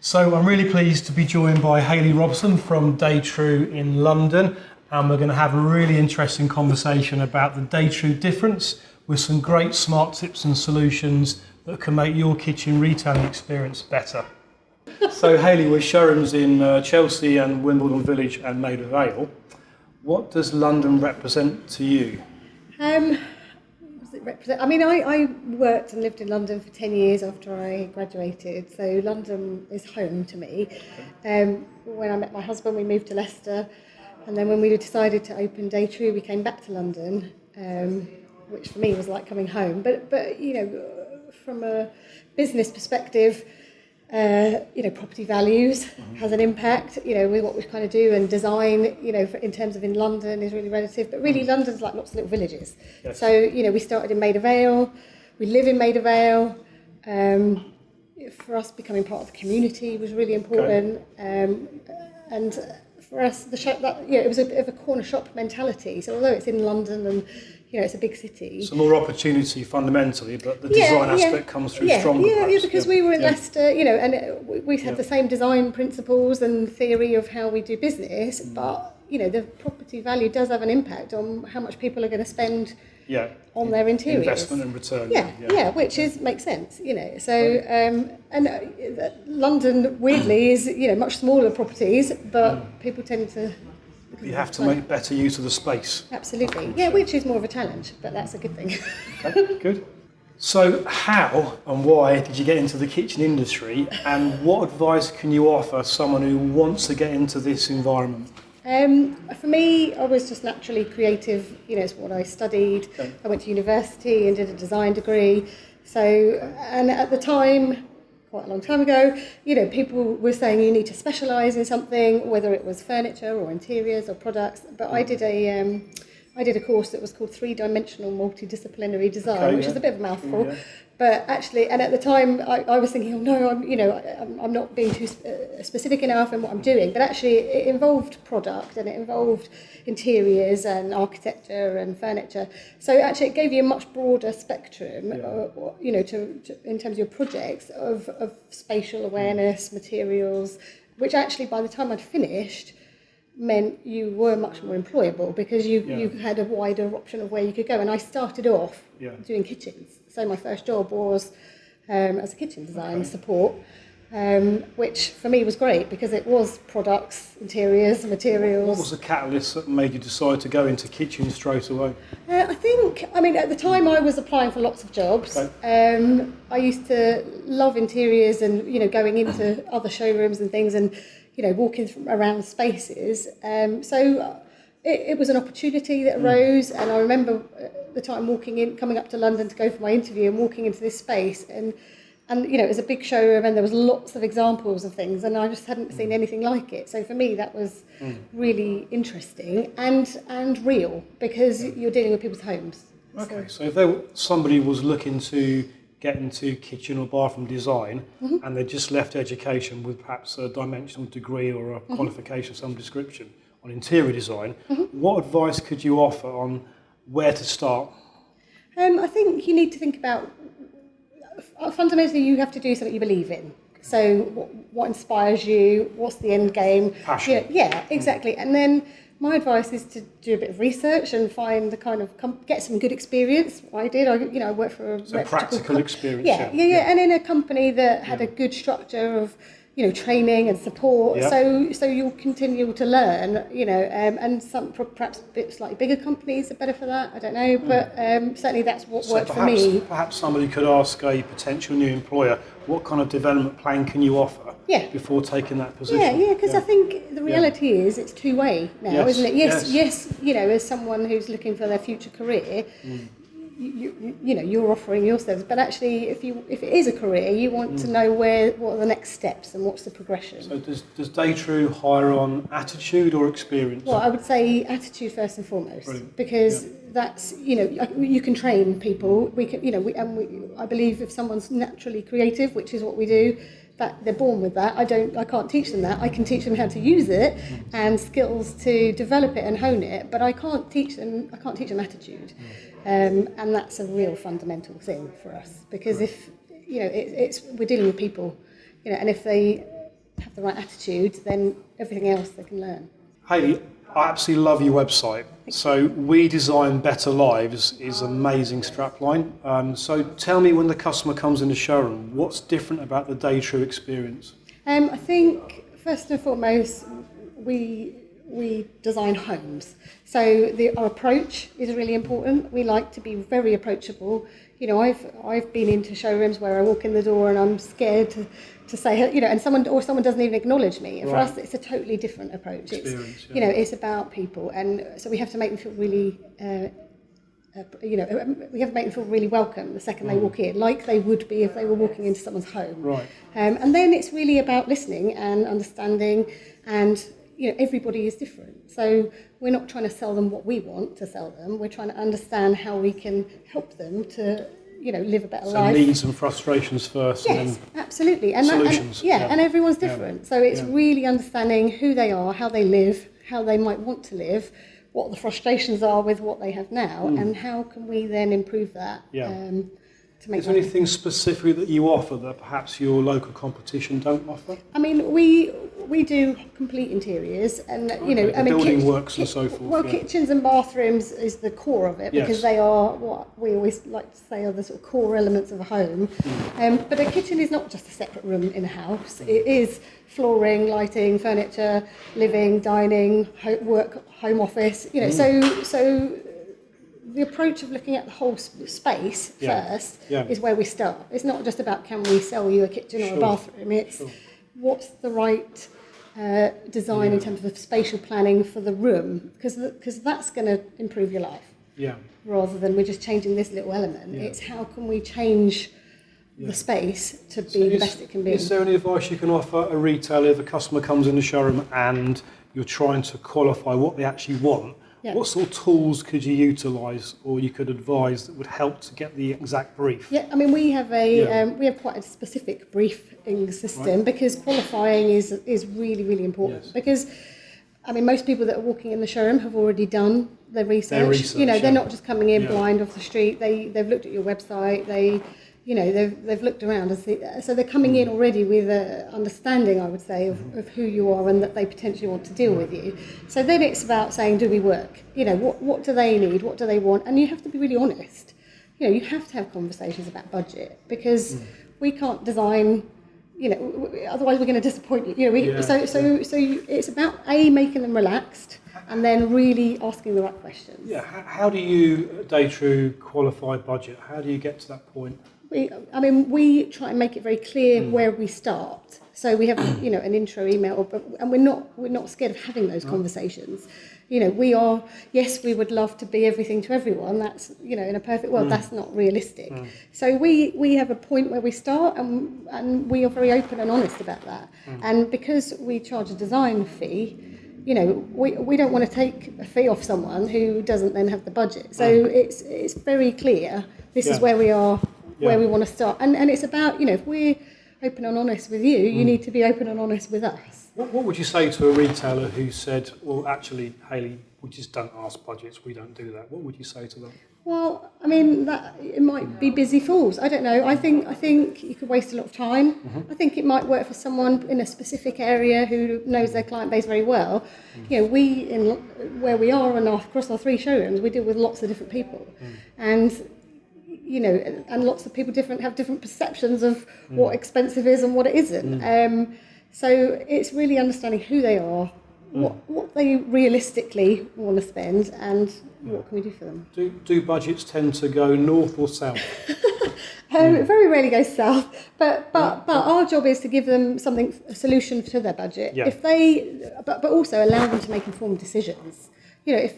So I'm really pleased to be joined by Hayley Robson from Day True in London, and we're going to have a really interesting conversation about the Day True difference with some great smart tips and solutions that can make your kitchen retailing experience better. So Hayley, we're showrooms in Chelsea and Wimbledon Village and Maida Vale. What does London represent to you? I mean, I worked and lived in London for 10 years after I graduated, so London is home to me. When I met my husband, we moved to Leicester, and then when we decided to open Day True, we came back to London, which for me was like coming home. But you know, from a business perspective, property values has an impact, with what we kind of do, and design, in terms of in London is really relative, but really London's like lots of little villages. Yes. So, we started in Maida Vale, we live in Maida Vale. For us, becoming part of the community was really important. Okay. And for us, it was a bit of a corner shop mentality. So although it's in London and it's a big city. So more opportunity fundamentally, but the design aspect comes through stronger. Yeah, because we were in Leicester, and we had the same design principles and theory of how we do business, but the property value does have an impact on how much people are going to spend on their interiors. Investment and return. Which makes sense, So, London, weirdly, is, much smaller properties, but people tend to... You have to make better use of the space. Absolutely. Which is more of a challenge, but that's a good thing. Okay, good. So how and why did you get into the kitchen industry, and what advice can you offer someone who wants to get into this environment? For me, I was just naturally creative. It's what I studied. Okay. I went to university and did a design degree. So, and at the time, quite a long time ago, people were saying you need to specialise in something, whether it was furniture or interiors or products. But I did a course that was called 3-dimensional multidisciplinary design, which is a bit of a mouthful. Yeah. But actually, and at the time, I was thinking, I'm not being too specific enough in what I'm doing. But actually, it involved product and it involved interiors and architecture and furniture. So actually, it gave you a much broader spectrum, in terms of your projects of spatial awareness, materials, which actually, by the time I'd finished, meant you were much more employable because you had a wider option of where you could go. And I started off doing kitchens. So my first job was as a kitchen design support, which for me was great because it was products, interiors, materials. What was the catalyst that made you decide to go into kitchens straight away? At the time I was applying for lots of jobs. Okay. I used to love interiors and, going into other showrooms and things and, walking around spaces. So it was an opportunity that arose, and I remember at the time coming up to London to go for my interview and walking into this space, and it was a big showroom and there was lots of examples of things, and I just hadn't seen anything like it. So for me, that was really interesting and real because you're dealing with people's homes. Okay, so if somebody was looking to get into kitchen or bathroom design and they just left education with perhaps a dimensional degree or a qualification of some description on interior design, what advice could you offer on where to start? I think you need to think about, fundamentally you have to do something you believe in. So what inspires you, what's the end game? Passion. Yeah, exactly. And then my advice is to do a bit of research and find the kind of get some good experience. I did. I worked for a practical experience. Yeah, and in a company that had a good structure of training and support. Yeah. So you'll continue to learn. And some perhaps a bit slightly bigger companies are better for that. I don't know, but certainly that's what worked for me. Perhaps somebody could ask a potential new employer, what kind of development plan can you offer before taking that position? Because I think the reality is it's two-way now, isn't it? Yes, as someone who's looking for their future career, you're offering your service, but actually if it is a career, you want to know what are the next steps and what's the progression. So does Day True hire on attitude or experience? Well, I would say attitude first and foremost. Brilliant. Because that's you can train people. We can I believe if someone's naturally creative, which is what we do, that they're born with that. I can't teach them that. I can teach them how to use it and skills to develop it and hone it, but I can't teach them attitude. And that's a real fundamental thing for us because if we're dealing with people, and if they have the right attitude, then everything else they can learn. Hayley, I absolutely love your website. So We Design Better Lives is an amazing strapline. So tell me, when the customer comes in the showroom, what's different about the Day True experience? I think first and foremost, we design homes. So our approach is really important. We like to be very approachable. You know, I've been into showrooms where I walk in the door and I'm scared to say, you know, and someone doesn't even acknowledge me. And for us, it's a totally different approach. It's, you know, it's about people, and so we have to make them feel really, we have to make them feel really welcome the second they walk in, like they would be if they were walking into someone's home. Right. And then it's really about listening and understanding, and you know, everybody is different. So we're not trying to sell them what we want to sell them. We're trying to understand how we can help them to, you know, live a better life. So needs and frustrations first. Yes, and then absolutely. And solutions. And everyone's different. So it's really understanding who they are, how they live, how they might want to live, what the frustrations are with what they have now, and how can we then improve that to make Is there anything specific that you offer that perhaps your local competition don't offer? I mean, we do complete interiors, and you know, I mean, building works and so forth. Well, kitchens and bathrooms is the core of it, because they are what we always like to say are the sort of core elements of a home. But a kitchen is not just a separate room in a house. It is flooring, lighting, furniture, living, dining, home office. You know, so the approach of looking at the whole space first is where we start. It's not just about can we sell you a kitchen or a bathroom. It's what's the right design in terms of spatial planning for the room, because that's going to improve your life. Yeah. Rather than we're just changing this little element. It's how can we change the space to be the best it can be. Is there any advice you can offer a retailer if a customer comes in the showroom and you're trying to qualify what they actually want? Yeah. What sort of tools could you utilise or you could advise that would help to get the exact brief? Yeah, I mean, we have quite a specific briefing system, because qualifying is really, really important. Yes. Because, I mean, most people that are walking in the showroom have already done their research. You know, they're not just coming in blind off the street. They've looked at your website. They've looked around, and so they're coming in already with an understanding, I would say, of who you are and that they potentially want to deal with you. So then it's about saying, do we work? You know, what do they need? What do they want? And you have to be really honest. You know, you have to have conversations about budget, because we can't design, you know, otherwise we're going to disappoint you. You know, so it's about making them relaxed, and then really asking the right questions. Yeah. How do you, Day True, qualify budget? How do you get to that point? We try and make it very clear where we start. So we have, you know, an intro email, and we're not scared of having those conversations. You know, we would love to be everything to everyone. That's, you know, in a perfect world, that's not realistic. So we have a point where we start, and we are very open and honest about that. And because we charge a design fee, you know, we don't want to take a fee off someone who doesn't then have the budget. So it's very clear. This is where we are. Where we want to start, and it's about, you know, if we're open and honest with you, you need to be open and honest with us. What would you say to a retailer who said, well, actually, Hayley, we just don't ask budgets, we don't do that? What would you say to them? Well, I mean, that it might be busy fools. I don't know. I think you could waste a lot of time. I think it might work for someone in a specific area who knows their client base very well. You know, where we are and across our 3 showrooms, we deal with lots of different people, and you know, and lots of people have different perceptions of what expensive is and what it isn't. So it's really understanding who they are, what they realistically want to spend, and what can we do for them. Do budgets tend to go north or south? It very rarely goes south, but our job is to give them a solution to their budget. Yeah. But also allow them to make informed decisions. You know,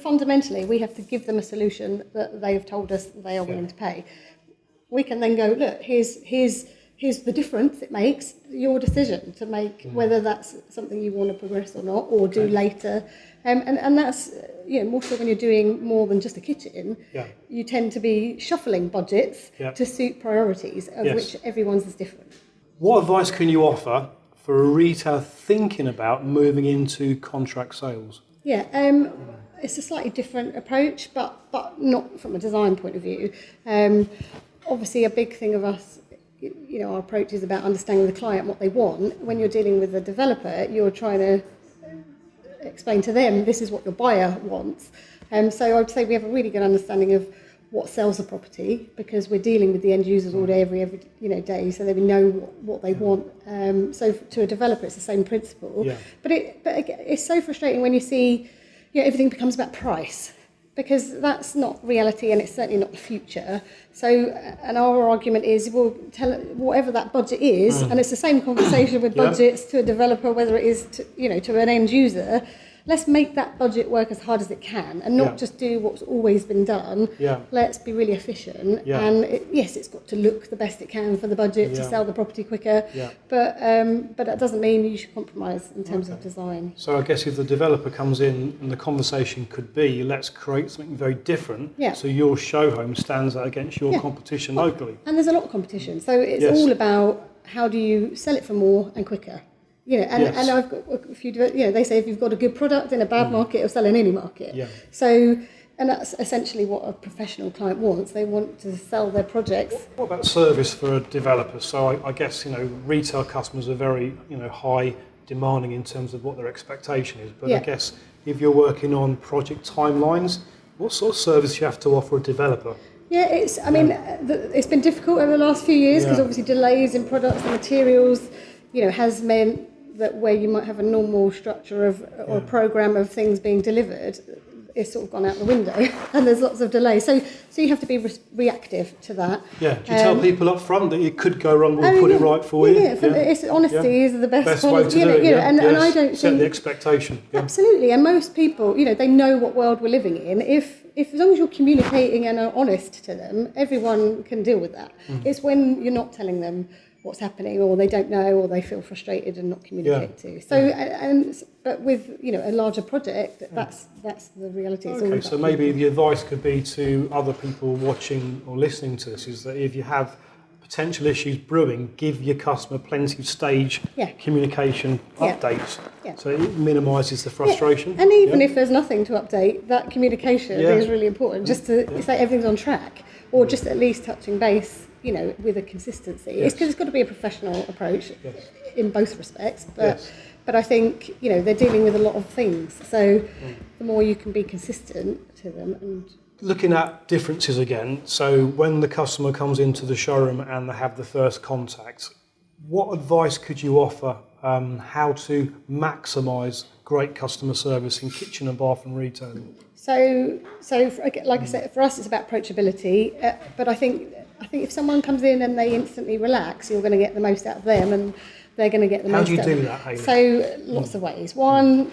fundamentally, we have to give them a solution that they have told us they are willing to pay. We can then go, look, here's the difference it makes, your decision to make whether that's something you want to progress or not, or do later. And that's, you know, more so when you're doing more than just a kitchen, you tend to be shuffling budgets to suit priorities, of which everyone's is different. What advice can you offer for a retailer thinking about moving into contract sales? Yeah, it's a slightly different approach, but not from a design point of view. Obviously, a big thing of us our approach is about understanding the client, what they want. When you're dealing with a developer, you're trying to explain to them, this is what your buyer wants. So I would say we have a really good understanding of what sells a property, because we're dealing with the end users all day, every day, so that we know what they want. So to a developer, it's the same principle. Yeah. But it's so frustrating when you see, everything becomes about price, because that's not reality, and it's certainly not the future. So, and our argument is, well, tell whatever that budget is, and it's the same conversation with budgets to a developer, whether it is to an end user. Let's make that budget work as hard as it can, and not just do what's always been done. Yeah. Let's be really efficient. Yeah. And it's got to look the best it can for the budget to sell the property quicker. Yeah. But that doesn't mean you should compromise in terms of design. So I guess if the developer comes in, and the conversation could be, let's create something very different, so your show home stands out against your competition locally. And there's a lot of competition, so it's all about how do you sell it for more and quicker. And I've got a few. They say if you've got a good product in a bad market, it'll sell in any market. Yeah. So, and that's essentially what a professional client wants. They want to sell their projects. What about service for a developer? So I guess retail customers are very high demanding in terms of what their expectation is. But I guess if you're working on project timelines, what sort of service do you have to offer a developer? Yeah, it's been difficult over the last few years, because obviously delays in products and materials, has meant that where you might have a normal structure or program of things being delivered, it's sort of gone out the window, and there's lots of delay. So you have to be reactive to that. Yeah. Do you tell people up front that it could go wrong? We'll put it right for you. It's honesty is the best way to do it. And I don't set think the expectation. Yeah. Absolutely. And most people, they know what world we're living in. If as long as you're communicating and are honest to them, everyone can deal with that. It's when you're not telling them what's happening, or they don't know, or they feel frustrated and not communicate to. So, but with a larger project, that's the reality. It's okay, so maybe the advice could be to other people watching or listening to this is that if you have potential issues brewing, give your customer plenty of stage communication updates, so it minimises the frustration. And even if there's nothing to update, that communication is really important. Just to say everything's on track, or just at least touching base. With a consistency. It's got to be a professional approach in both respects, but I think, they're dealing with a lot of things. So the more you can be consistent to them. And looking at differences again, so when the customer comes into the showroom and they have the first contact, what advice could you offer how to maximise great customer service in kitchen and bathroom retailing? So like I said, for us it's about approachability, but I think if someone comes in and they instantly relax, you're going to get the most out of them, and they're going to get the most out of them. How do you do that, Hayley? So lots of ways. One,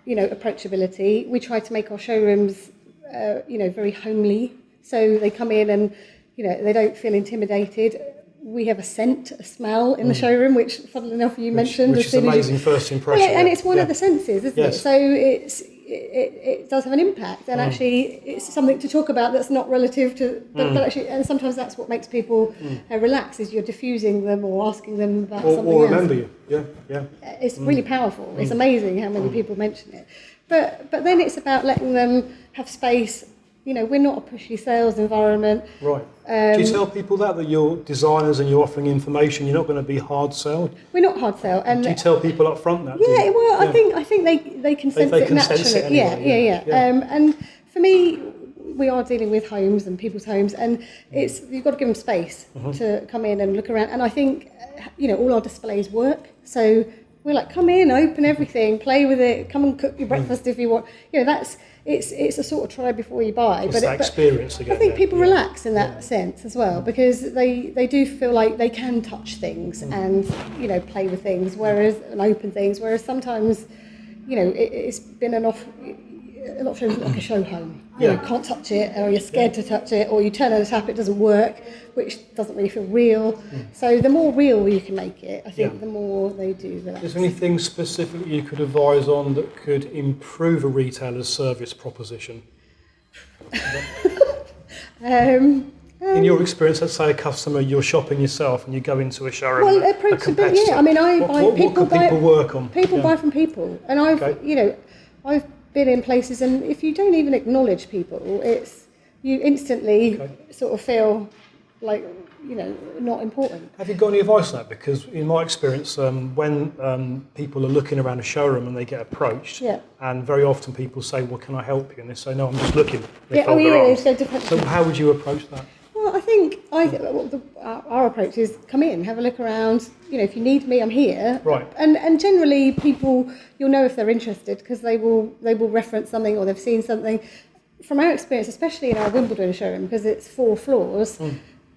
approachability. We try to make our showrooms, very homely. So they come in and, they don't feel intimidated. We have a smell in the showroom, which, funnily enough, you mentioned. Which is amazing first impression. And it's one of the senses, isn't it? So it does have an impact, and actually it's something to talk about that's not relative to, but actually, and sometimes that's what makes people relax, is you're diffusing them or asking them about something or else. remember you. It's really powerful. It's amazing how many people mention it. But then it's about letting them have space. We're not a pushy sales environment. Right. Do you tell people that you're designers and you're offering information, you're not going to be hard sold? We're not hard sell. And do you tell people up front that? I think they can sense it naturally. And for me, we are dealing with homes and people's homes, and you've got to give them space to come in and look around. And I think all our displays work. So we're like, come in, open everything, play with it, come and cook your breakfast if you want. It's a sort of try before you buy. It's that experience again. I think people relax in that sense as well, because they do feel like they can touch things and play with things, and open things. Whereas sometimes, it's been a lot of shows like a show home. You can't touch it, or you're scared to touch it, or you turn on the tap, it doesn't work, which doesn't really feel real. So the more real you can make it, I think the more they do relax. Is there anything specific you could advise on that could improve a retailer's service proposition? In your experience, let's say a customer, you're shopping yourself and you go into a showroom. Well, approachability. I mean, people work on? People buy from people, and I've been in places, and if you don't even acknowledge people, you instantly sort of feel like not important. Have you got any advice on that? Because in my experience, when people are looking around a showroom and they get approached, and very often people say, well, can I help you? And they say, no, I'm just looking. They fold their arms. So how would you approach that? Well, I think our approach is come in, have a look around. If you need me, I'm here. Right. And generally, people, you'll know if they're interested because they will reference something or they've seen something. From our experience, especially in our Wimbledon showroom, because it's 4 floors,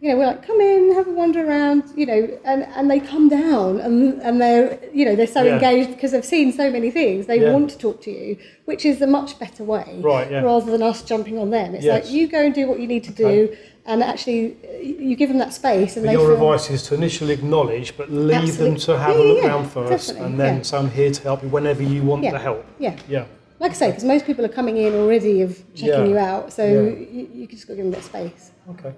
we're like, come in, have a wander around, and they come down and they're so engaged because they've seen so many things. They want to talk to you, which is a much better way, rather than us jumping on them. It's like you go and do what you need to do, and actually you give them that space. And your advice is to initially acknowledge, but leave them to have a look around first, and then say, I'm here to help you whenever you want the help. Yeah. Like I say, because most people are coming in already of checking you out, so you just got to give them that space. Okay.